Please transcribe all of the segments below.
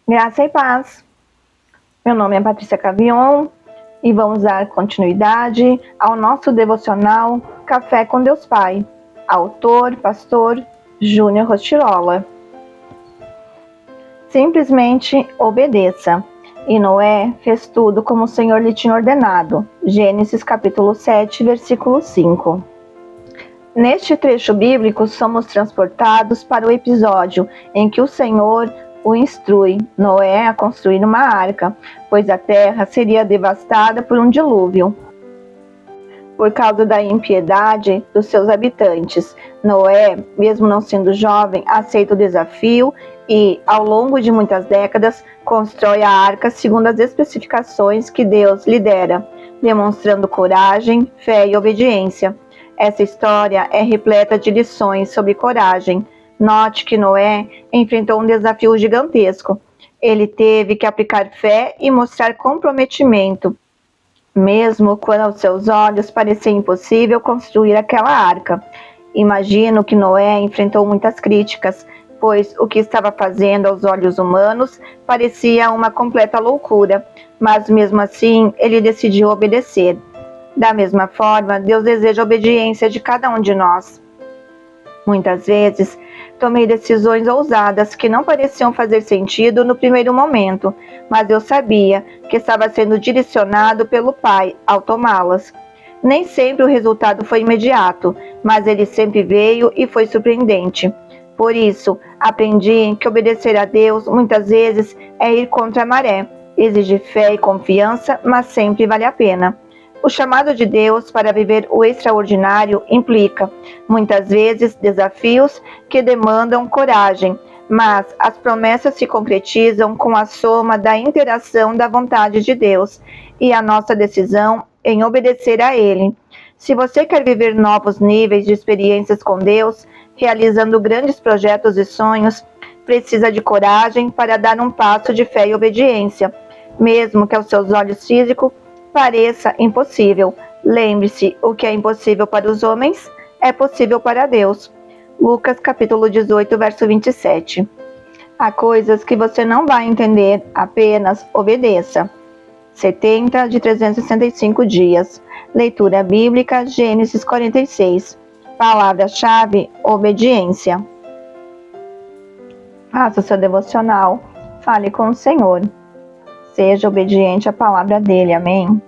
Graça e paz. Meu nome é Patrícia Cavion e vamos dar continuidade ao nosso devocional Café com Deus Pai. Autor, pastor Júnior Rostirola. Simplesmente obedeça. E Noé fez tudo como o Senhor lhe tinha ordenado. Gênesis capítulo 7, versículo 5. Neste trecho bíblico, somos transportados para o episódio em que o Senhor o instrui Noé a construir uma arca, pois a terra seria devastada por um dilúvio. Por causa da impiedade dos seus habitantes, Noé, mesmo não sendo jovem, aceita o desafio e, ao longo de muitas décadas, constrói a arca segundo as especificações que Deus lhe dera, demonstrando coragem, fé e obediência. Essa história é repleta de lições sobre coragem. Note que Noé enfrentou um desafio gigantesco. Ele teve que aplicar fé e mostrar comprometimento, mesmo quando aos seus olhos parecia impossível construir aquela arca. Imagino que Noé enfrentou muitas críticas, pois o que estava fazendo aos olhos humanos parecia uma completa loucura, mas mesmo assim ele decidiu obedecer. Da mesma forma, Deus deseja a obediência de cada um de nós. Muitas vezes, tomei decisões ousadas que não pareciam fazer sentido no primeiro momento, mas eu sabia que estava sendo direcionado pelo Pai ao tomá-las. Nem sempre o resultado foi imediato, mas ele sempre veio e foi surpreendente. Por isso, aprendi que obedecer a Deus muitas vezes é ir contra a maré. Exige fé e confiança, mas sempre vale a pena. O chamado de Deus para viver o extraordinário implica, muitas vezes, desafios que demandam coragem, mas as promessas se concretizam com a soma da interação da vontade de Deus e a nossa decisão em obedecer a Ele. Se você quer viver novos níveis de experiências com Deus, realizando grandes projetos e sonhos, precisa de coragem para dar um passo de fé e obediência, mesmo que aos seus olhos físicos pareça impossível. Lembre-se, o que é impossível para os homens é possível para Deus. Lucas capítulo 18, verso 27. Há coisas que você não vai entender, apenas obedeça. 70 de 365 dias. Leitura bíblica, Gênesis 46. Palavra-chave, obediência. Faça o seu devocional. Fale com o Senhor. Seja obediente à palavra dele, amém?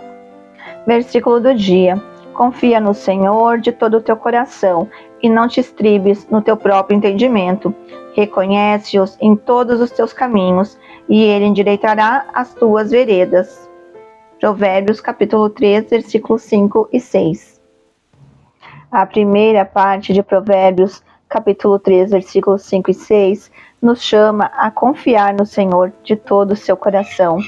Versículo do dia. Confia no Senhor de todo o teu coração e não te estribes no teu próprio entendimento. Reconhece-os em todos os teus caminhos e ele endireitará as tuas veredas. Provérbios capítulo 3, versículos 5 e 6. A primeira parte de Provérbios capítulo 3, versículos 5 e 6, nos chama a confiar no Senhor de todo o seu coração.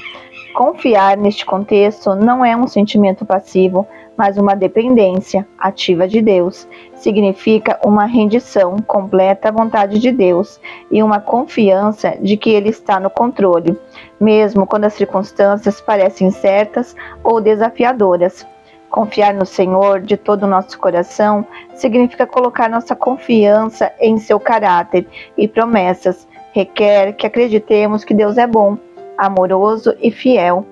Confiar neste contexto não é um sentimento passivo, mas uma dependência ativa de Deus. Significa uma rendição completa à vontade de Deus e uma confiança de que Ele está no controle, mesmo quando as circunstâncias parecem incertas ou desafiadoras. Confiar no Senhor de todo o nosso coração significa colocar nossa confiança em seu caráter e promessas. Requer que acreditemos que Deus é bom, amoroso e fiel,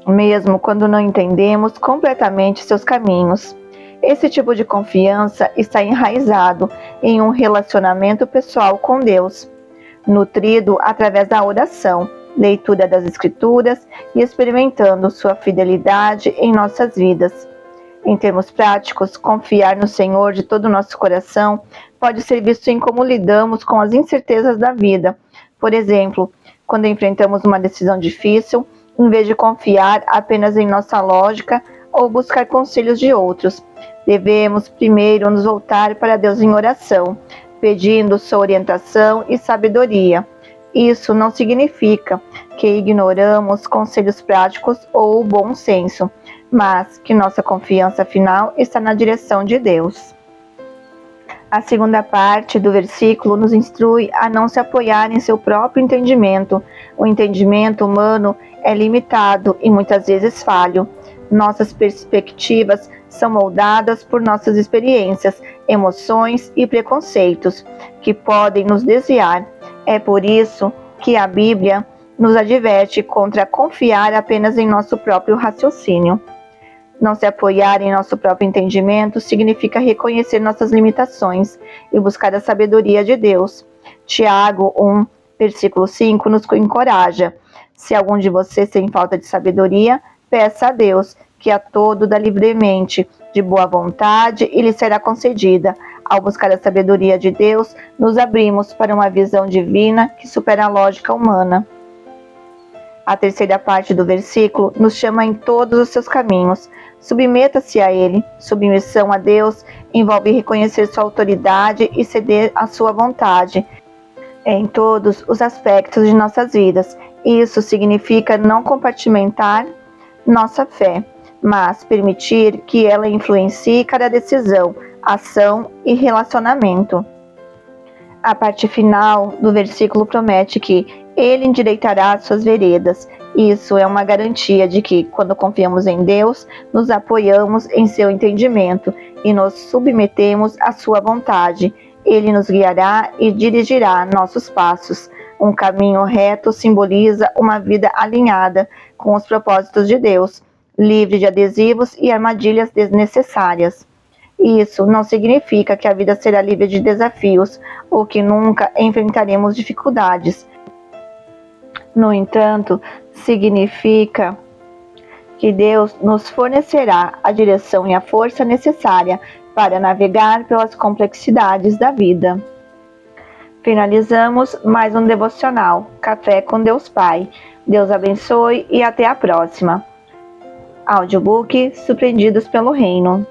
mesmo quando não entendemos completamente seus caminhos. Esse tipo de confiança está enraizado em um relacionamento pessoal com Deus, nutrido através da oração, leitura das Escrituras e experimentando sua fidelidade em nossas vidas. Em termos práticos, confiar no Senhor de todo o nosso coração pode ser visto em como lidamos com as incertezas da vida. Por exemplo, quando enfrentamos uma decisão difícil, em vez de confiar apenas em nossa lógica ou buscar conselhos de outros, devemos primeiro nos voltar para Deus em oração, pedindo sua orientação e sabedoria. Isso não significa que ignoramos conselhos práticos ou o bom senso, mas que nossa confiança final está na direção de Deus. A segunda parte do versículo nos instrui a não se apoiar em seu próprio entendimento. O entendimento humano é limitado e muitas vezes falho. Nossas perspectivas são moldadas por nossas experiências, emoções e preconceitos, que podem nos desviar. É por isso que a Bíblia nos adverte contra confiar apenas em nosso próprio raciocínio. Não se apoiar em nosso próprio entendimento significa reconhecer nossas limitações e buscar a sabedoria de Deus. Tiago 1, versículo 5, nos encoraja: se algum de vocês tem falta de sabedoria, peça a Deus, que a todo dá livremente, de boa vontade, e lhe será concedida. Ao buscar a sabedoria de Deus, nos abrimos para uma visão divina que supera a lógica humana. A terceira parte do versículo nos chama em todos os seus caminhos. Submeta-se a Ele. Submissão a Deus envolve reconhecer sua autoridade e ceder à sua vontade em todos os aspectos de nossas vidas. Isso significa não compartimentar nossa fé, mas permitir que ela influencie cada decisão, ação e relacionamento. A parte final do versículo promete que Ele endireitará as suas veredas. Isso é uma garantia de que, quando confiamos em Deus, nos apoiamos em seu entendimento e nos submetemos à sua vontade. Ele nos guiará e dirigirá nossos passos. Um caminho reto simboliza uma vida alinhada com os propósitos de Deus, livre de adesivos e armadilhas desnecessárias. Isso não significa que a vida será livre de desafios ou que nunca enfrentaremos dificuldades. No entanto, significa que Deus nos fornecerá a direção e a força necessária para navegar pelas complexidades da vida. Finalizamos mais um devocional, Café com Deus Pai. Deus abençoe e até a próxima. Audiobook Surpreendidos pelo Reino.